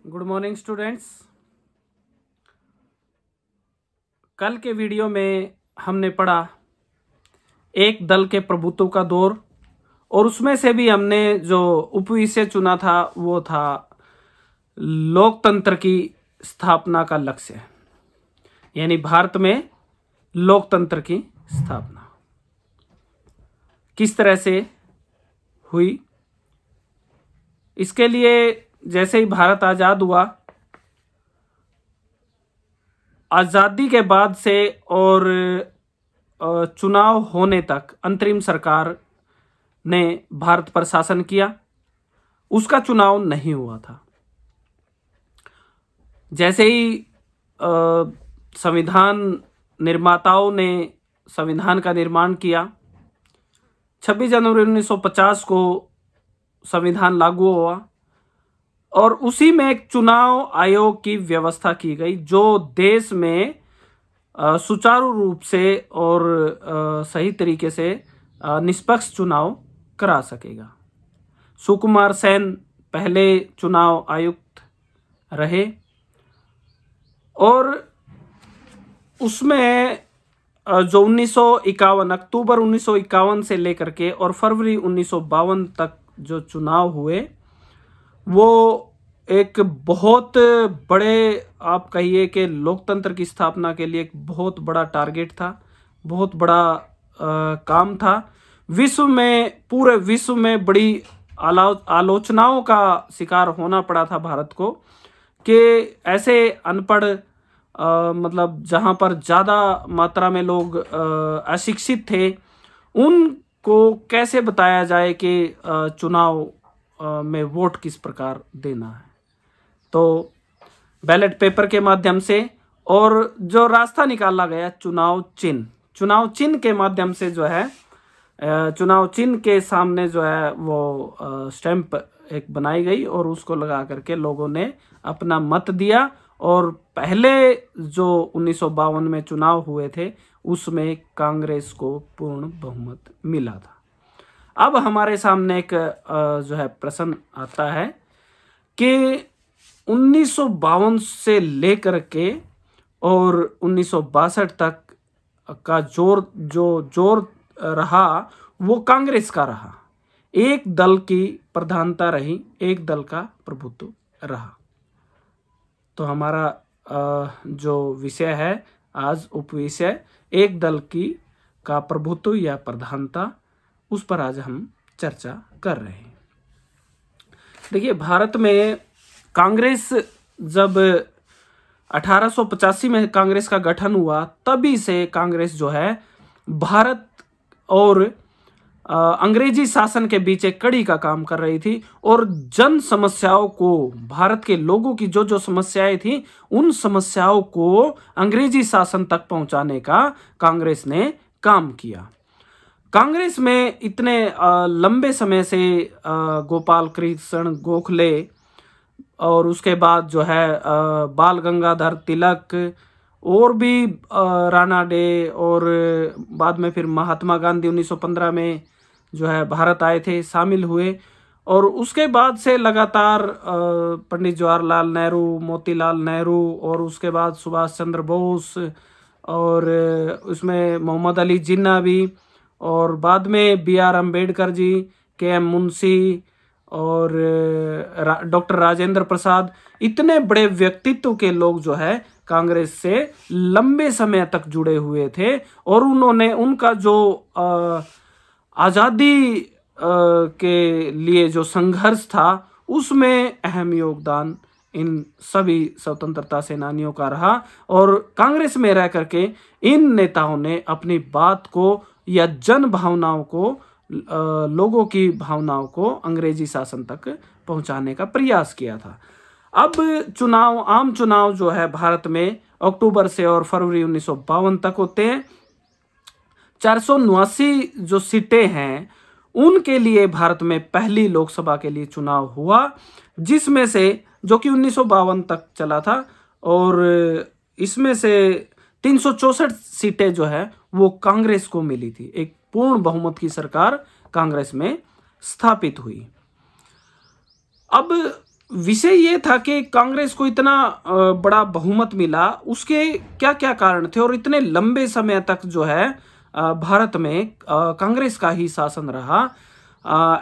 Good morning students. कल के video में हमने पढ़ा एक दल के प्रभुत्व का दौर, और उसमें से भी हमने जो उपविषय चुना था वो था लोकतंत्र की स्थापना का लक्ष्य, यानी भारत में लोकतंत्र की स्थापना किस तरह से हुई। इसके लिए जैसे ही भारत आज़ाद हुआ, आज़ादी के बाद से और चुनाव होने तक अंतरिम सरकार ने भारत पर शासन किया, उसका चुनाव नहीं हुआ था। जैसे ही संविधान निर्माताओं ने संविधान का निर्माण किया, 26 जनवरी 1950 को संविधान लागू हुआ और उसी में एक चुनाव आयोग की व्यवस्था की गई जो देश में सुचारू रूप से और सही तरीके से निष्पक्ष चुनाव करा सकेगा। सुकुमार सेन पहले चुनाव आयुक्त रहे और उसमें जो 1951 अक्टूबर 1951 से लेकर के और फरवरी 1952 तक जो चुनाव हुए, वो एक बहुत बड़े, आप कहिए कि लोकतंत्र की स्थापना के लिए एक बहुत बड़ा टारगेट था, बहुत बड़ा काम था। विश्व में, पूरे विश्व में बड़ी आलोचनाओं का शिकार होना पड़ा था भारत को कि ऐसे अनपढ़ मतलब जहां पर ज़्यादा मात्रा में लोग अशिक्षित थे, उनको कैसे बताया जाए कि चुनाव में वोट किस प्रकार देना है। तो बैलेट पेपर के माध्यम से और जो रास्ता निकाला गया चुनाव चिन्ह के माध्यम से जो है, चुनाव चिन्ह के सामने जो है वो स्टैंप एक बनाई गई और उसको लगा करके लोगों ने अपना मत दिया। और पहले जो 1952 में चुनाव हुए थे उसमें कांग्रेस को पूर्ण बहुमत मिला था। अब हमारे सामने एक जो है प्रश्न आता है कि 1952 से लेकर के और 1962 तक का जोर रहा वो कांग्रेस का रहा। एक दल की प्रधानता रही, एक दल का प्रभुत्व रहा। तो हमारा जो विषय है आज, उपविषय एक दल का प्रभुत्व या प्रधानता, उस पर आज हम चर्चा कर रहे हैं। देखिए, भारत में कांग्रेस जब 1885 में कांग्रेस का गठन हुआ, तभी से कांग्रेस जो है भारत और अंग्रेजी शासन के बीच एक कड़ी का काम कर रही थी और जन समस्याओं को, भारत के लोगों की जो जो समस्याएं थी, उन समस्याओं को अंग्रेजी शासन तक पहुंचाने का कांग्रेस ने काम किया। कांग्रेस में इतने लंबे समय से गोपाल कृष्ण गोखले और उसके बाद जो है बाल गंगाधर तिलक और भी राणा डे और बाद में फिर महात्मा गांधी 1915 में जो है भारत आए थे, शामिल हुए। और उसके बाद से लगातार पंडित जवाहरलाल नेहरू, मोतीलाल नेहरू और उसके बाद सुभाष चंद्र बोस और उसमें मोहम्मद अली जिन्ना भी, और बाद में BR अम्बेडकर जी, KM मुंशी और डॉक्टर राजेंद्र प्रसाद, इतने बड़े व्यक्तित्व के लोग जो है कांग्रेस से लंबे समय तक जुड़े हुए थे और उन्होंने उनका जो आज़ादी के लिए जो संघर्ष था उसमें अहम योगदान इन सभी स्वतंत्रता सेनानियों का रहा। और कांग्रेस में रह करके इन नेताओं ने अपनी बात को या जन भावनाओं को, लोगों की भावनाओं को अंग्रेजी शासन तक पहुंचाने का प्रयास किया था। अब चुनाव, आम चुनाव जो है भारत में अक्टूबर से और फरवरी 1952 तक होते हैं। 479 जो सीटें हैं उनके लिए भारत में पहली लोकसभा के लिए चुनाव हुआ, जिसमें से जो कि 1952 तक चला था, और इसमें से 364 सीटें जो है वो कांग्रेस को मिली थी। एक पूर्ण बहुमत की सरकार कांग्रेस में स्थापित हुई। अब विषय ये था कि कांग्रेस को इतना बड़ा बहुमत मिला, उसके क्या क्या कारण थे, और इतने लंबे समय तक जो है भारत में कांग्रेस का ही शासन रहा।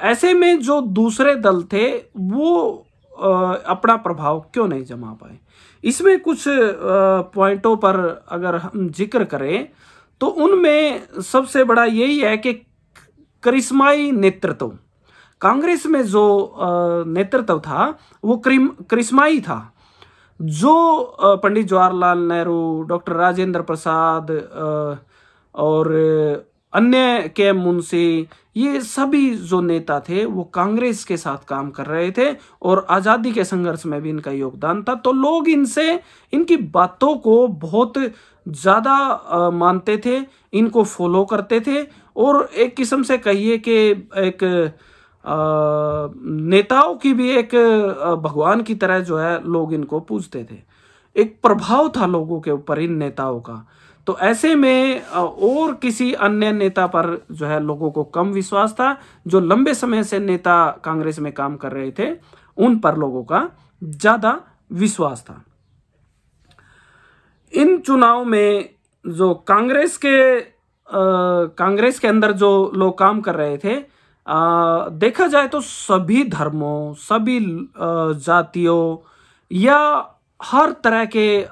ऐसे में जो दूसरे दल थे वो अपना प्रभाव क्यों नहीं जमा पाए। इसमें कुछ पॉइंटों पर अगर हम जिक्र करें तो उनमें सबसे बड़ा यही है कि करिश्माई नेतृत्व। कांग्रेस में जो नेतृत्व था वो करिश्माई था। जो पंडित जवाहरलाल नेहरू, डॉक्टर राजेंद्र प्रसाद और अन्य के मुंशी, ये सभी जो नेता थे वो कांग्रेस के साथ काम कर रहे थे और आज़ादी के संघर्ष में भी इनका योगदान था। तो लोग इनसे, इनकी बातों को बहुत ज़्यादा मानते थे, इनको फॉलो करते थे, और एक किस्म से कहिए कि एक नेताओं की भी एक भगवान की तरह जो है लोग इनको पूजते थे। एक प्रभाव था लोगों के ऊपर इन नेताओं का। तो ऐसे में और किसी अन्य नेता पर जो है लोगों को कम विश्वास था। जो लंबे समय से नेता कांग्रेस में काम कर रहे थे उन पर लोगों का ज्यादा विश्वास था। इन चुनाव में जो कांग्रेस के अंदर जो लोग काम कर रहे थे, देखा जाए तो सभी धर्मों, सभी जातियों या हर तरह के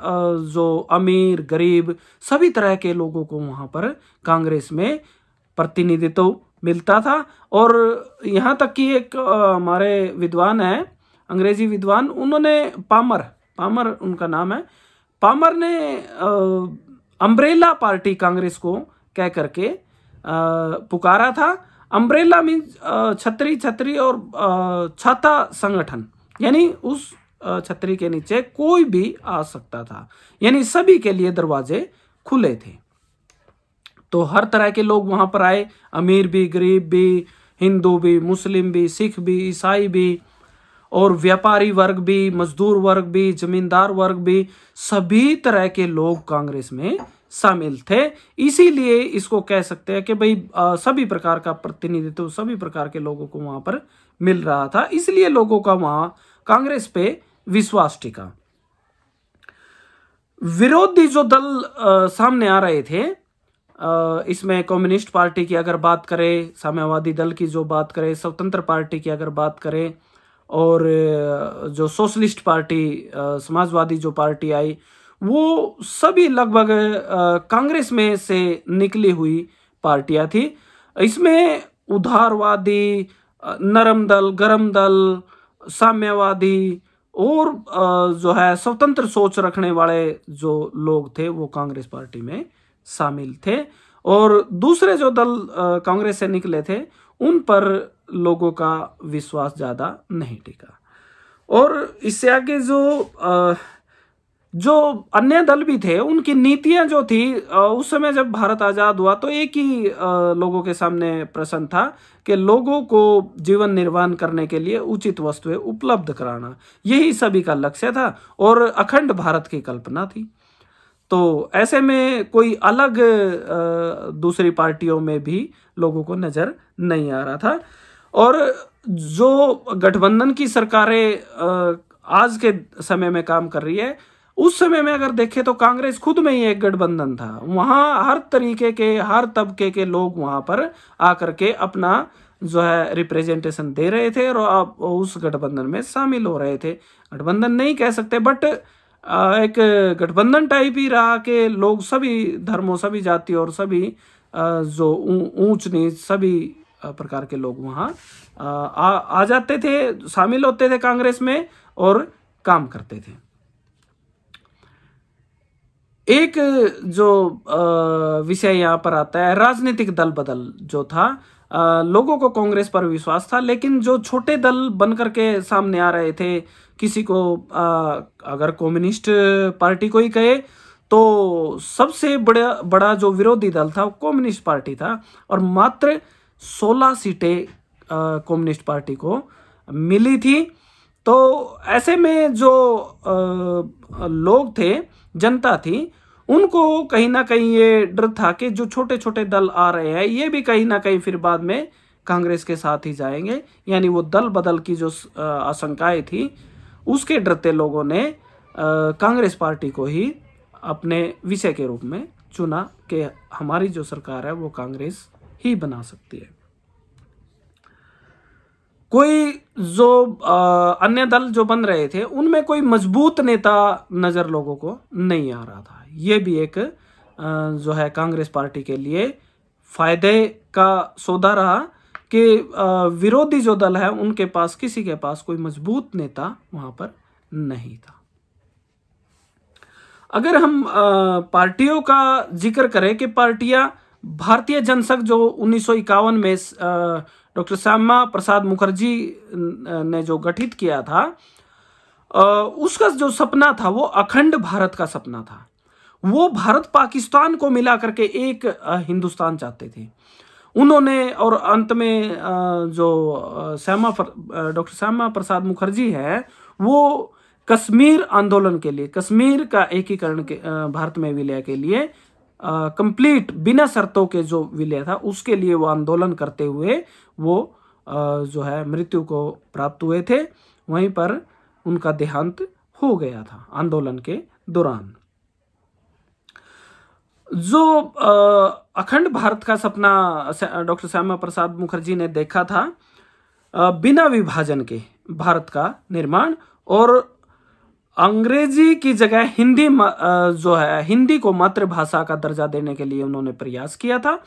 जो अमीर गरीब सभी तरह के लोगों को वहां पर कांग्रेस में प्रतिनिधित्व मिलता था। और यहाँ तक कि एक हमारे विद्वान है, अंग्रेजी विद्वान, उन्होंने पामर उनका नाम है, पामर ने अम्ब्रेला पार्टी कांग्रेस को कह करके पुकारा था। अम्ब्रेला मीन्स छतरी और छाता संगठन, यानी उस छतरी के नीचे कोई भी आ सकता था, यानी सभी के लिए दरवाजे खुले थे। तो हर तरह के लोग वहां पर आए, अमीर भी, गरीब भी, हिंदू भी, मुस्लिम भी, सिख भी, ईसाई भी, और व्यापारी वर्ग भी, मजदूर वर्ग भी, जमींदार वर्ग भी, सभी तरह के लोग कांग्रेस में शामिल थे। इसीलिए इसको कह सकते हैं कि भाई सभी प्रकार का प्रतिनिधित्व सभी प्रकार के लोगों को वहां पर मिल रहा था, इसलिए लोगों का वहां कांग्रेस पे विश्वास टिका। विरोधी जो दल सामने आ रहे थे, इसमें कम्युनिस्ट पार्टी की अगर बात करें, साम्यवादी दल की जो बात करें, स्वतंत्र पार्टी की अगर बात करें, और जो सोशलिस्ट पार्टी, समाजवादी जो पार्टी आई, वो सभी लगभग कांग्रेस में से निकली हुई पार्टियां थी। इसमें उदारवादी, नरम दल, गरम दल, साम्यवादी और जो है स्वतंत्र सोच रखने वाले जो लोग थे वो कांग्रेस पार्टी में शामिल थे। और दूसरे जो दल कांग्रेस से निकले थे उन पर लोगों का विश्वास ज्यादा नहीं टिका। और इससे आगे जो अन्य दल भी थे उनकी नीतियां जो थी, उस समय जब भारत आजाद हुआ तो एक ही लोगों के सामने प्रश्न था कि लोगों को जीवन निर्वाह करने के लिए उचित वस्तुएं उपलब्ध कराना, यही सभी का लक्ष्य था और अखंड भारत की कल्पना थी। तो ऐसे में कोई अलग दूसरी पार्टियों में भी लोगों को नजर नहीं आ रहा था। और जो गठबंधन की सरकारें आज के समय में काम कर रही है, उस समय में अगर देखें तो कांग्रेस खुद में ही एक गठबंधन था। वहां हर तरीके के, हर तबके के लोग वहां पर आकर के अपना जो है रिप्रेजेंटेशन दे रहे थे और आप उस गठबंधन में शामिल हो रहे थे। गठबंधन नहीं कह सकते, बट एक गठबंधन टाइप ही रहा कि लोग सभी धर्मों, सभी जातियों और सभी जो ऊंच नीच सभी प्रकार के लोग वहां आ जाते थे, शामिल होते थे कांग्रेस में और काम करते थे। एक जो विषय यहाँ पर आता है, राजनीतिक दल बदल जो था, लोगों को कांग्रेस पर विश्वास था, लेकिन जो छोटे दल बनकर के सामने आ रहे थे, किसी को अगर कम्युनिस्ट पार्टी को ही कहे तो सबसे बड़ा जो विरोधी दल था वो कम्युनिस्ट पार्टी था और मात्र 16 सीटें कम्युनिस्ट पार्टी को मिली थी। तो ऐसे में जो लोग थे, जनता थी, उनको कहीं ना कहीं ये डर था कि जो छोटे छोटे दल आ रहे हैं ये भी कहीं ना कहीं फिर बाद में कांग्रेस के साथ ही जाएंगे, यानी वो दल बदल की जो आशंकाएं थी उसके डरते लोगों ने कांग्रेस पार्टी को ही अपने विषय के रूप में चुना कि हमारी जो सरकार है वो कांग्रेस ही बना सकती है। कोई जो अन्य दल जो बन रहे थे उनमें कोई मजबूत नेता नजर लोगों को नहीं आ रहा था। ये भी एक जो है कांग्रेस पार्टी के लिए फायदे का सौदा रहा कि विरोधी जो दल है उनके पास, किसी के पास कोई मजबूत नेता वहां पर नहीं था। अगर हम पार्टियों का जिक्र करें कि पार्टियां, भारतीय जनसंघ जो 1951 में डॉक्टर श्यामा प्रसाद मुखर्जी ने जो गठित किया था, उसका जो सपना था वो अखंड भारत का सपना था। वो भारत पाकिस्तान को मिला करके एक हिंदुस्तान चाहते थे उन्होंने। और अंत में जो डॉक्टर श्यामा प्रसाद मुखर्जी है वो कश्मीर आंदोलन के लिए, कश्मीर का एकीकरण के भारत में विलय के लिए कंप्लीट बिना शर्तों के जो विलय था उसके लिए वो आंदोलन करते हुए वो जो है मृत्यु को प्राप्त हुए थे। वहीं पर उनका देहांत हो गया था आंदोलन के दौरान। जो अखंड भारत का सपना डॉक्टर श्यामा प्रसाद मुखर्जी ने देखा था, बिना विभाजन के भारत का निर्माण, और अंग्रेजी की जगह हिंदी जो है हिंदी को मातृभाषा का दर्जा देने के लिए उन्होंने प्रयास किया था,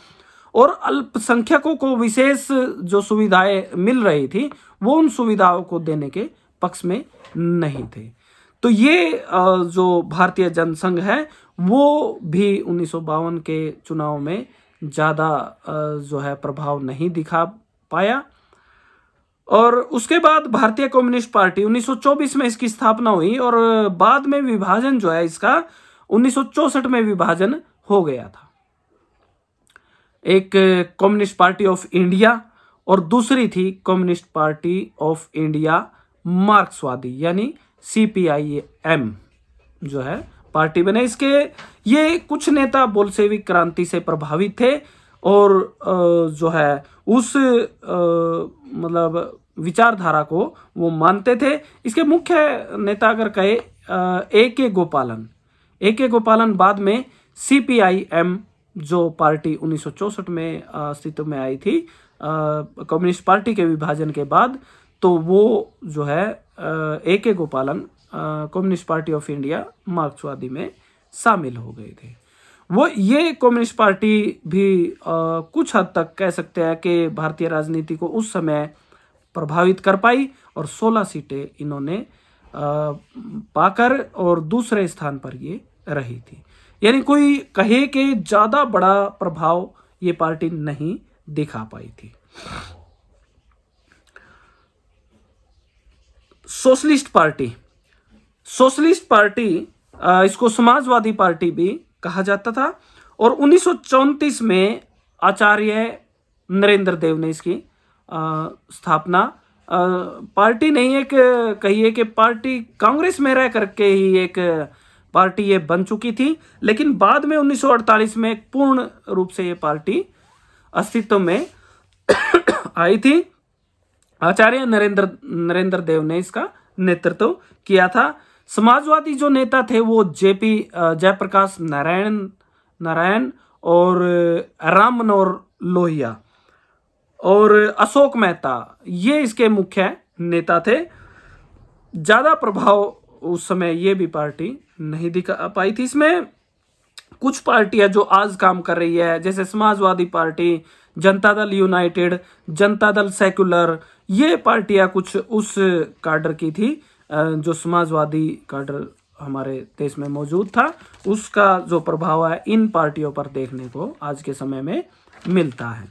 और अल्पसंख्यकों को विशेष जो सुविधाएं मिल रही थी वो उन सुविधाओं को देने के पक्ष में नहीं थे। तो ये जो भारतीय जनसंघ है वो भी 1952 के चुनाव में ज़्यादा जो है प्रभाव नहीं दिखा पाया। और उसके बाद भारतीय कम्युनिस्ट पार्टी 1924 में इसकी स्थापना हुई, और बाद में विभाजन जो है इसका 1964 में विभाजन हो गया था। एक कम्युनिस्ट पार्टी ऑफ इंडिया और दूसरी थी कम्युनिस्ट पार्टी ऑफ इंडिया मार्क्सवादी, यानी CPIM जो है पार्टी बने। इसके ये कुछ नेता बोल्शेविक क्रांति से प्रभावित थे और जो है उस मतलब विचारधारा को वो मानते थे। इसके मुख्य नेता अगर कहे A.K. गोपालन बाद में CPIM जो पार्टी 1964 में अस्तित्व में आई थी कम्युनिस्ट पार्टी के विभाजन के बाद, तो वो जो है A.K. गोपालन कम्युनिस्ट पार्टी ऑफ इंडिया मार्क्सवादी में शामिल हो गए थे। वो ये कम्युनिस्ट पार्टी भी कुछ हद तक कह सकते हैं कि भारतीय राजनीति को उस समय प्रभावित कर पाई, और 16 सीटें इन्होंने पाकर और दूसरे स्थान पर ये रही थी। यानी कोई कहे कि ज्यादा बड़ा प्रभाव ये पार्टी नहीं दिखा पाई थी। सोशलिस्ट पार्टी इसको समाजवादी पार्टी भी कहा जाता था, और 1934 में आचार्य नरेंद्र देव ने इसकी स्थापना, पार्टी नहीं, एक कहिए कि पार्टी कांग्रेस में रह करके ही एक पार्टी ये बन चुकी थी, लेकिन बाद में 1948 में पूर्ण रूप से ये पार्टी अस्तित्व में आई थी। आचार्य नरेंद्र देव ने इसका नेतृत्व किया था। समाजवादी जो नेता थे वो जयप्रकाश नारायण और राम मनोहर लोहिया और अशोक मेहता, ये इसके मुख्य नेता थे। ज्यादा प्रभाव उस समय ये भी पार्टी नहीं दिखा पाई थी। इसमें कुछ पार्टियां जो आज काम कर रही है, जैसे Samajwadi party, Janata Dal United, Janata Dal secular, ये पार्टियां कुछ उस काडर की थी जो समाजवादी काडर हमारे देश में मौजूद था। उसका जो प्रभाव है इन पार्टियों पर देखने को आज के समय में मिलता है।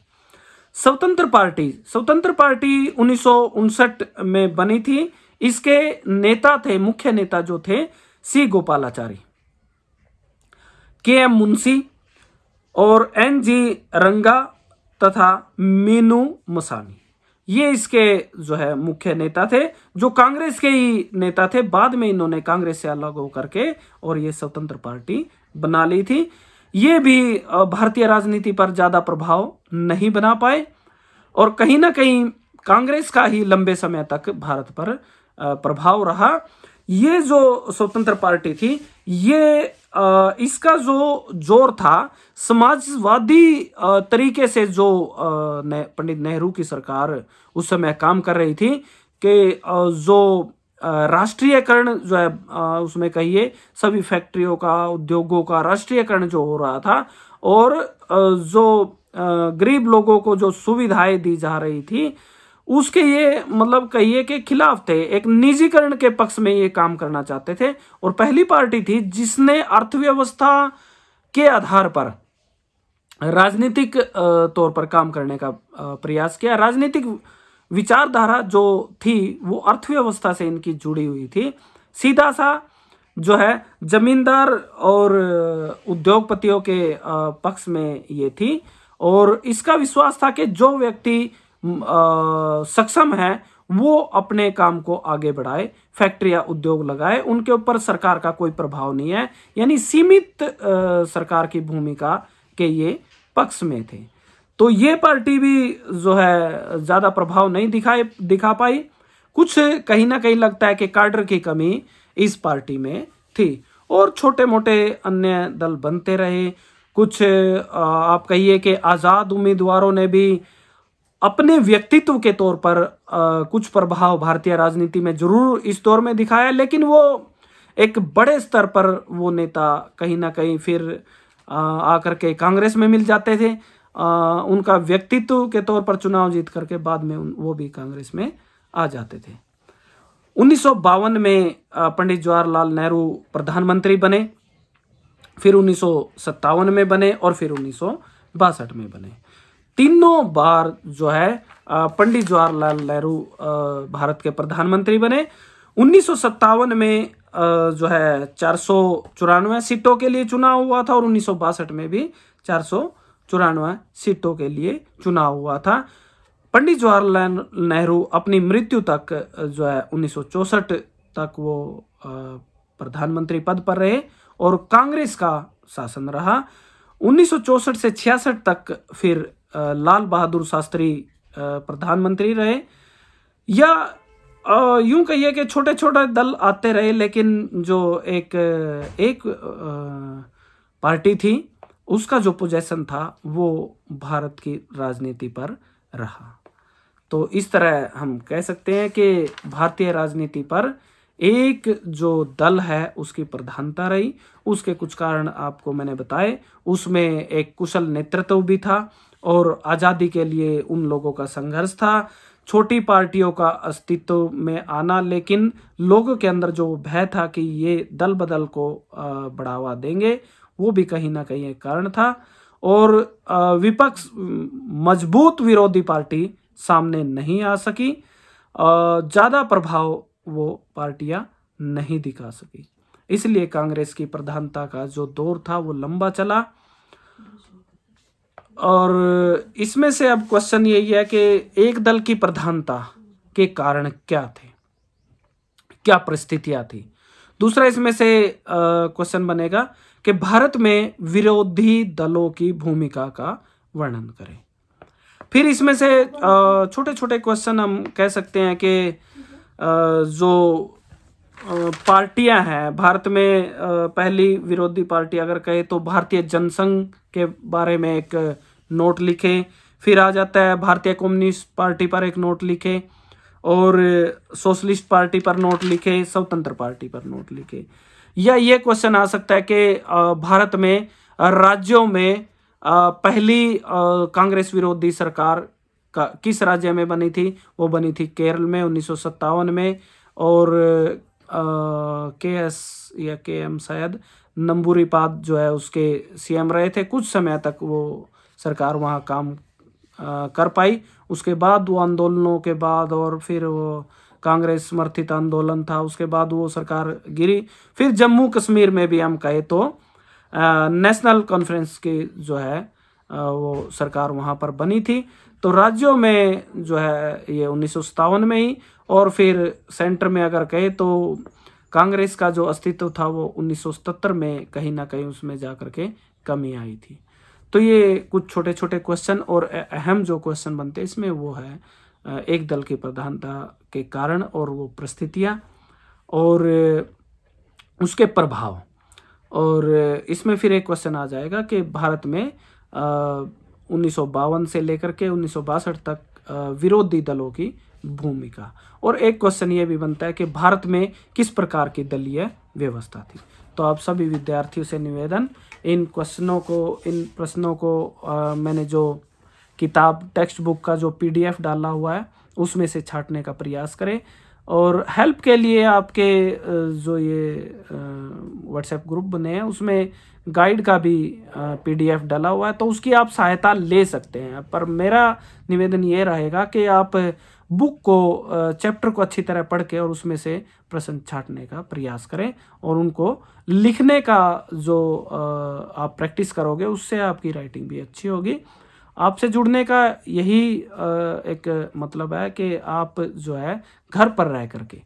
स्वतंत्र पार्टी 1959 में बनी थी। इसके नेता थे, मुख्य नेता जो थे C. गोपालाचारी, K.M. मुंशी और N.G. रंगा तथा मीनू मसानी, ये इसके जो है मुख्य नेता थे, जो कांग्रेस के ही नेता थे। बाद में इन्होंने कांग्रेस से अलग होकर के और ये स्वतंत्र पार्टी बना ली थी। ये भी भारतीय राजनीति पर ज्यादा प्रभाव नहीं बना पाए, और कहीं ना कहीं कांग्रेस का ही लंबे समय तक भारत पर प्रभाव रहा। ये जो स्वतंत्र पार्टी थी, ये इसका जो जोर था समाजवादी तरीके से, जो पंडित नेहरू की सरकार उस समय काम कर रही थी कि जो राष्ट्रीयकरण जो है, उसमें कहिए सभी फैक्ट्रियों का, उद्योगों का राष्ट्रीयकरण जो हो रहा था, और जो गरीब लोगों को जो सुविधाएं दी जा रही थी उसके ये मतलब कहिए कि खिलाफ थे। एक निजीकरण के पक्ष में ये काम करना चाहते थे, और पहली पार्टी थी जिसने अर्थव्यवस्था के आधार पर राजनीतिक तौर पर काम करने का प्रयास किया। राजनीतिक विचारधारा जो थी वो अर्थव्यवस्था से इनकी जुड़ी हुई थी। सीधा सा जो है जमींदार और उद्योगपतियों के पक्ष में ये थी, और इसका विश्वास था कि जो व्यक्ति सक्षम है वो अपने काम को आगे बढ़ाए, फैक्ट्री या उद्योग लगाए, उनके ऊपर सरकार का कोई प्रभाव नहीं है, यानी सीमित सरकार की भूमिका के ये पक्ष में थे। तो ये पार्टी भी जो है ज्यादा प्रभाव नहीं दिखा पाई। कुछ कहीं ना कहीं लगता है कि काडर की कमी इस पार्टी में थी, और छोटे मोटे अन्य दल बनते रहे। कुछ आप कहिए कि आजाद उम्मीदवारों ने भी अपने व्यक्तित्व के तौर पर कुछ प्रभाव भारतीय राजनीति में जरूर इस दौर में दिखाया, लेकिन वो एक बड़े स्तर पर वो नेता कहीं ना कहीं फिर आकर के कांग्रेस में मिल जाते थे। उनका व्यक्तित्व के तौर पर चुनाव जीत करके बाद में वो भी कांग्रेस में आ जाते थे। 1952 में पंडित जवाहरलाल नेहरू प्रधानमंत्री बने, फिर 1957 में बने, और फिर 1962 में बने। तीनों बार जो है पंडित जवाहरलाल नेहरू भारत के प्रधानमंत्री बने। 1957 में जो है 494 सीटों के लिए चुनाव हुआ था, और 1962 में भी 494 सीटों के लिए चुनाव हुआ था। पंडित जवाहरलाल नेहरू अपनी मृत्यु तक जो है 1964 तक वो प्रधानमंत्री पद पर रहे, और कांग्रेस का शासन रहा। 1964 से 66 तक फिर लाल बहादुर शास्त्री प्रधानमंत्री रहे। या यूं कहिए कि छोटे छोटे दल आते रहे, लेकिन जो एक पार्टी थी उसका जो पोजीशन था वो भारत की राजनीति पर रहा। तो इस तरह हम कह सकते हैं कि भारतीय राजनीति पर एक जो दल है उसकी प्रधानता रही। उसके कुछ कारण आपको मैंने बताए। उसमें एक कुशल नेतृत्व भी था, और आज़ादी के लिए उन लोगों का संघर्ष था। छोटी पार्टियों का अस्तित्व में आना, लेकिन लोगों के अंदर जो भय था कि ये दल बदल को बढ़ावा देंगे, वो भी कहीं ना कहीं एक कारण था। और विपक्ष मजबूत विरोधी पार्टी सामने नहीं आ सकी, ज़्यादा प्रभाव वो पार्टियां नहीं दिखा सकी। इसलिए कांग्रेस की प्रधानता का जो दौर था वो लंबा चला। और इसमें से अब क्वेश्चन यही है कि एक दल की प्रधानता के कारण क्या थे, क्या परिस्थितियां थी। दूसरा इसमें से क्वेश्चन बनेगा कि भारत में विरोधी दलों की भूमिका का वर्णन करें। फिर इसमें से छोटे छोटे क्वेश्चन हम कह सकते हैं कि जो पार्टियां हैं भारत में, पहली विरोधी पार्टी अगर कहे तो भारतीय जनसंघ के बारे में एक नोट लिखे। फिर आ जाता है भारतीय कम्युनिस्ट पार्टी पर एक नोट लिखे, और सोशलिस्ट पार्टी पर नोट लिखे, स्वतंत्र पार्टी पर नोट लिखे। या ये क्वेश्चन आ सकता है कि भारत में राज्यों में पहली कांग्रेस विरोधी सरकार का किस राज्य में बनी थी? वो बनी थी केरल में 1957 में, और KS या KM शायद नंबूरीपाद जो है उसके CM रहे थे। कुछ समय तक वो सरकार वहाँ काम कर पाई। उसके बाद वो आंदोलनों के बाद, और फिर वो कांग्रेस समर्थित आंदोलन था, उसके बाद वो सरकार गिरी। फिर जम्मू कश्मीर में भी हम कहे तो नेशनल कॉन्फ्रेंस की जो है वो सरकार वहाँ पर बनी थी। तो राज्यों में जो है ये 1957 में ही, और फिर सेंटर में अगर कहे तो कांग्रेस का जो अस्तित्व था वो 1977 में कहीं ना कहीं उसमें जा कर के कमी आई थी। तो ये कुछ छोटे छोटे क्वेश्चन, और अहम जो क्वेश्चन बनते हैं इसमें वो है एक दल की प्रधानता के कारण और वो परिस्थितियां और उसके प्रभाव। और इसमें फिर एक क्वेश्चन आ जाएगा कि भारत में 1952 से लेकर के 1962 तक विरोधी दलों की भूमिका। और एक क्वेश्चन ये भी बनता है कि भारत में किस प्रकार की दलीय व्यवस्था थी। तो आप सभी विद्यार्थियों से निवेदन, इन प्रश्नों को मैंने जो किताब टेक्स्ट बुक का जो PDF डाला हुआ है उसमें से छांटने का प्रयास करें। और हेल्प के लिए आपके जो ये व्हाट्सएप ग्रुप बने हैं उसमें गाइड का भी PDF डाला हुआ है, तो उसकी आप सहायता ले सकते हैं। पर मेरा निवेदन ये रहेगा कि आप बुक को चैप्टर को अच्छी तरह पढ़ के और उसमें से प्रश्न छांटने का प्रयास करें और उनको लिखने का जो आप प्रैक्टिस करोगे उससे आपकी राइटिंग भी अच्छी होगी। आपसे जुड़ने का यही एक मतलब है कि आप जो है घर पर रह करके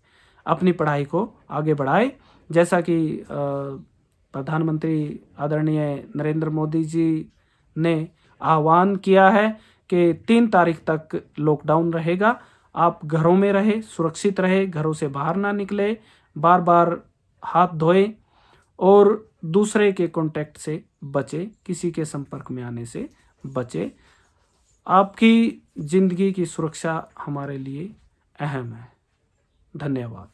अपनी पढ़ाई को आगे बढ़ाएं। जैसा कि प्रधानमंत्री आदरणीय नरेंद्र मोदी जी ने आह्वान किया है कि 3 तारीख तक लॉकडाउन रहेगा। आप घरों में रहे, सुरक्षित रहे, घरों से बाहर ना निकले, बार बार हाथ धोएं और दूसरे के कांटेक्ट से बचे, किसी के संपर्क में आने से बचे। आपकी जिंदगी की सुरक्षा हमारे लिए अहम है। धन्यवाद।